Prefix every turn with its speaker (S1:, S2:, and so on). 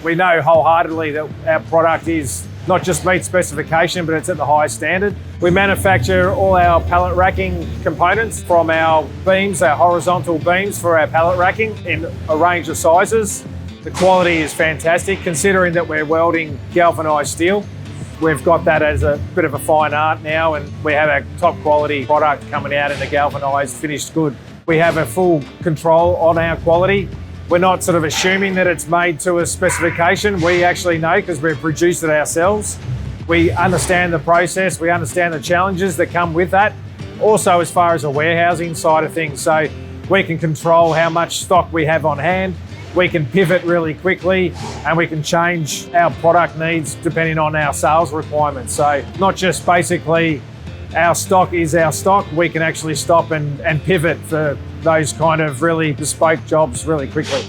S1: We know wholeheartedly that our product is not just meet specification, but it's at the highest standard. We manufacture all our pallet racking components from our beams, our horizontal beams for our pallet racking in a range of sizes. The quality is fantastic considering that we're welding galvanised steel. We've got that as a bit of a fine art now, and we have a top quality product coming out in a galvanised finished good. We have a full control on our quality. We're not sort of assuming that it's made to a specification. We actually know because we've produced it ourselves. We understand the process, we understand the challenges that come with that. Also, as far as the warehousing side of things, so we can control how much stock we have on hand. We can pivot really quickly and we can change our product needs depending on our sales requirements. So not just basically our stock is our stock, we can actually stop and pivot for those kind of really bespoke jobs really quickly.